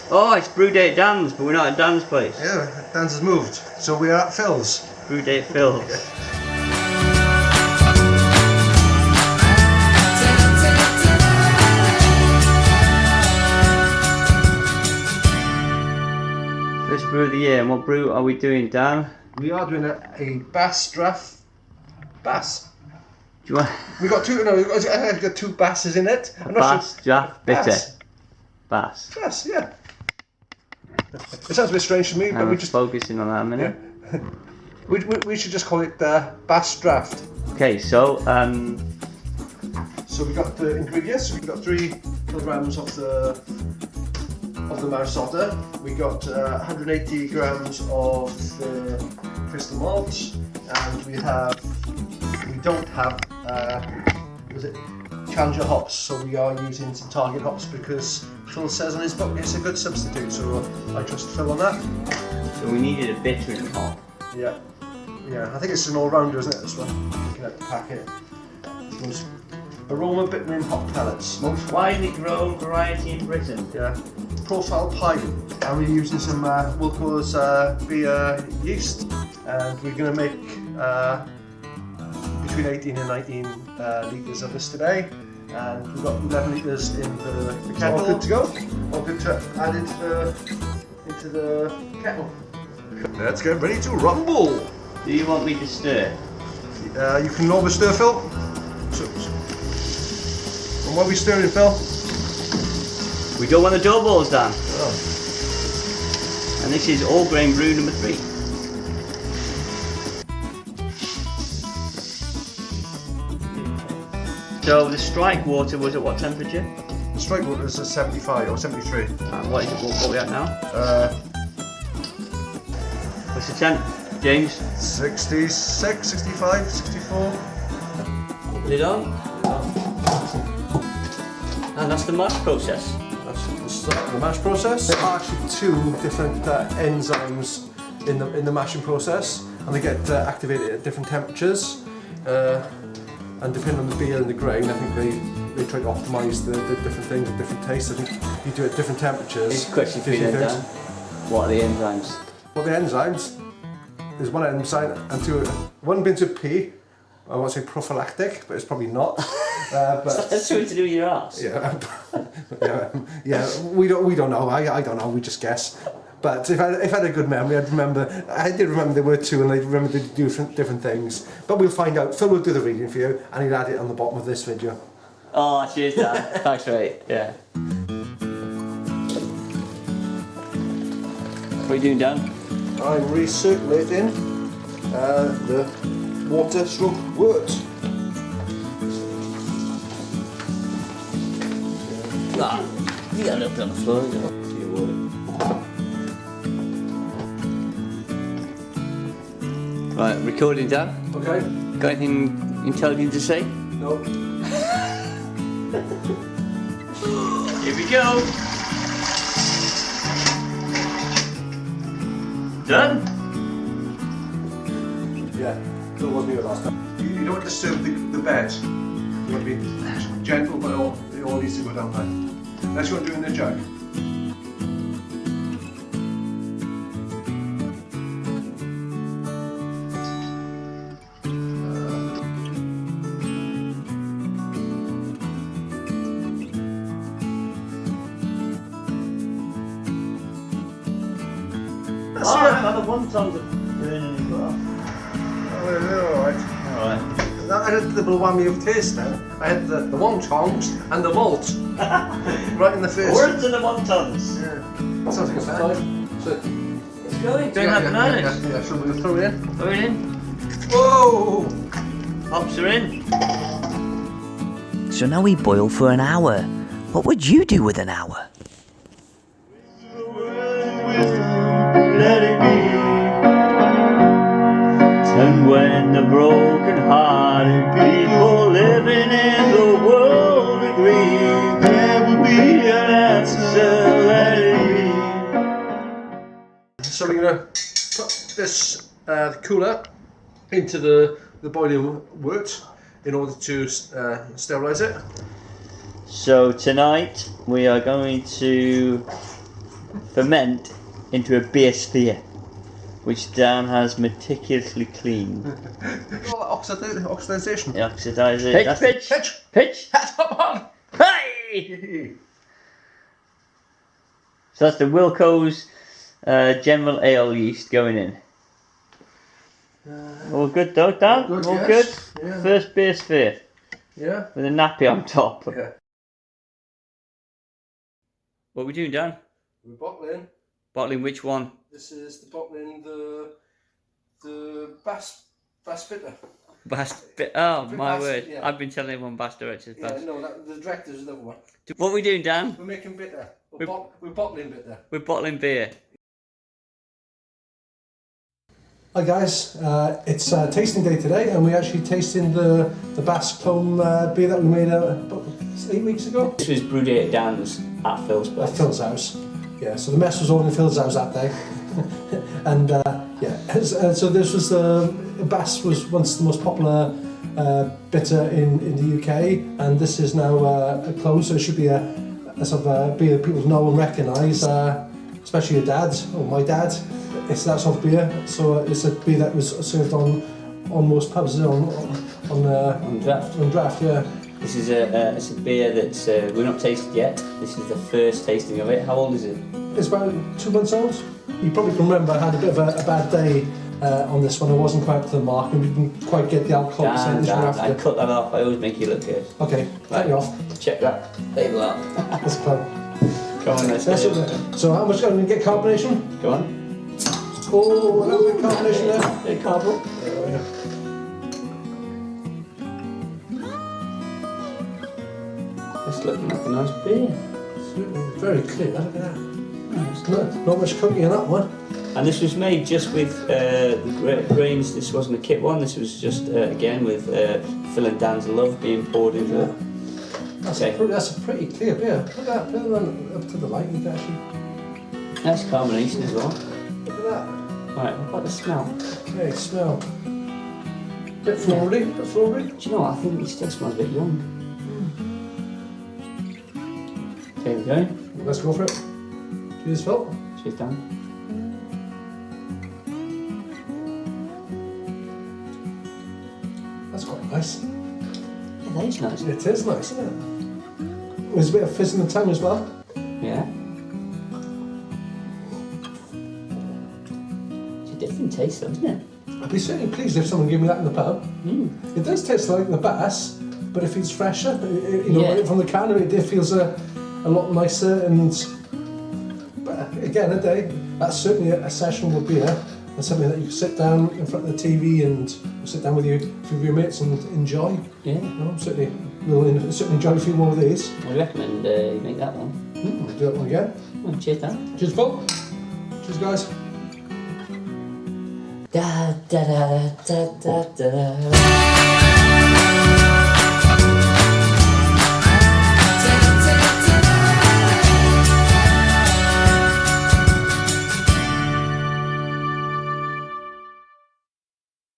Oh, it's brew day at Dan's, but we're not at Dan's place. Yeah, Dan's has moved, so we are at Phil's. Brew day at Phil's. First brew of the year, and what brew are we doing, Dan? We are doing a bass draft. Bass. Do you want We got two. No, I've got two basses in it. I'm not Bass, sure. draft, bitter? Bass. Bass. Bass, yeah. It sounds a bit strange to me, but I'm we just focusing on that a minute. we should just call it bass draft. Okay, so So we got the ingredients. We got 3 kilograms of the mash otter. We got 180 grams of the crystal malt, and we don't have was it Challenger hops, so we are using some Target hops because Phil says on his book it's a good substitute, so I trust Phil on that. So we needed a bitter and hop. Yeah, I think it's an all-rounder, isn't it, this one? Looking at the packet. Most aroma bitter and hop pellets. Most widely grown variety in Britain. Yeah. Profile pie, and we're using some Wilco's beer yeast, and we're going to make between 18 and 19 litres of this today, and we've got 11 litres in the kettle. All good to go. All good to add into the kettle. Let's get ready to rumble. Do you want me to stir? You can always stir, Phil. And what are we stirring, Phil? We don't want the dough balls, Dan. Oh. And this is all grain brew number 3. So the strike water was at what temperature? The strike water is at 75 or 73. And what is it? What are we at now? What's the temp, James? 66, 65, 64. Lid on. And that's the mash process. That's the mash process. There are actually 2 different enzymes in the mashing process, and they get activated at different temperatures. And depending on the beer and the grain, I think they try to optimise the different things with different tastes. I think you do it at different temperatures. It's a question for you then, Dan. What are the enzymes? Well, the enzymes, there's one enzyme and 2. One begins with P. I won't say prophylactic, but it's probably not. But That's something to do with your arse. yeah, we don't know. I don't know. We just guess. But if I had a good memory, I did remember there were 2, and I remember they do different things. But we'll find out. Phil will do the reading for you, and he'll add it on the bottom of this video. Oh, cheers, Dan. Thanks, mate. Yeah. What are you doing, Dan? I'm recirculating the water stroke wort. Ah, you got it on the floor, you know. Right, recording, Dan. Okay. Got anything intelligent to say? No. Here we go. Done? Yeah. Phil wasn't here last time. You don't want to disturb the bed. You want to be gentle, but it all needs to go down there. That's what I'm doing in the jug. Oh, I have 1 ton of burning as well. Oh, alright. Alright. I had the double whammy of taste then. I had the wontons and the malt. Right in the face. Words in the 1 tons. Yeah. That sounds like a plan. So, It's going. Don't have bananas. Yeah, so we'll throw it in. Throw it in. Whoa! Hops are in. So now we boil for an hour. What would you do with an hour? Let it be. And when the broken-hearted people living in the world agree, there will be an answer. Let it be. So we're gonna put this cooler into the boiling wort in order to sterilise it. So tonight we are going to ferment into a beer sphere, which Dan has meticulously cleaned. All that oxidization. The oxidizer. Pitch. Come on! Hey! So that's the Wilco's General Ale yeast going in. All good though, Dan? Good, All yes. good? Yeah. First beer sphere. Yeah. With a nappy on top. Yeah. What are we doing, Dan? We're bottling. Bottling which one? This is the bottling the Bass bitter. Oh my Bass, word! yeah. I've been telling everyone Bass Director's Bass. Yeah, no, the director's is another one. What are we doing, Dan? We're making bitter. We're bottling bitter. We're bottling beer. Hi guys, it's tasting day today, and we're actually tasting the Bass clone beer that we made about 8 weeks ago. This was brewed at Dan's at Phil's place. At Phil's house. Yeah, so the mess was all in Phil's house that day. And so this was Bass was once the most popular bitter in the UK, and this is now a clone, so it should be a sort of beer that people know and recognise, especially your dads or my dad. It's that sort of beer, so it's a beer that was served on most pubs on draft. Yeah. This is it's a beer that's we're not tasted yet. This is the first tasting of it. How old is it? It's about 2 months old. You probably can remember I had a bit of a bad day on this one. I wasn't quite up to the mark and we didn't quite get the alcohol percentage after. I cut that off. I always make you look good. Okay, cut you off. Check that label out. That's fine. Come on, let's That's go. it. So how much are we going to get carbonation? Go on. Oh, a little bit of carbonation there. Bit of carbo. It's looking like a nice beer. Very clear, look at that. Not much cooking in that one. And this was made just with the grains. This wasn't a kit one. This was just again with Phil and Dan's love being poured into it. That's a pretty clear beer. Look at that. Put it up to the light. You can actually. Nice carbonation as well. Look at that. Right, what about the smell? Okay, smell. Bit flowery. Do you know what? I think it still smells a bit young. Okay, we go. Let's go for it. Cheers, Phil. Cheers, Dan. That's quite nice. Yeah, that is nice. It is nice, isn't it? There's a bit of fizz in the tongue as well. Yeah. It's a different taste though, isn't it? I'd be certainly pleased if someone gave me that in the pub. It does taste like the Bass, but it feels fresher. Right from the can, it feels a lot nicer. But again, that's certainly a sessionable beer and something that you can sit down in front of the TV and sit down with your mates and enjoy. Yeah. Certainly enjoy a few more of these. I recommend you make that one. We'll do that one again. Well, cheers, Dan. Cheers, Phil. Cheers, guys. Da da da da da da da.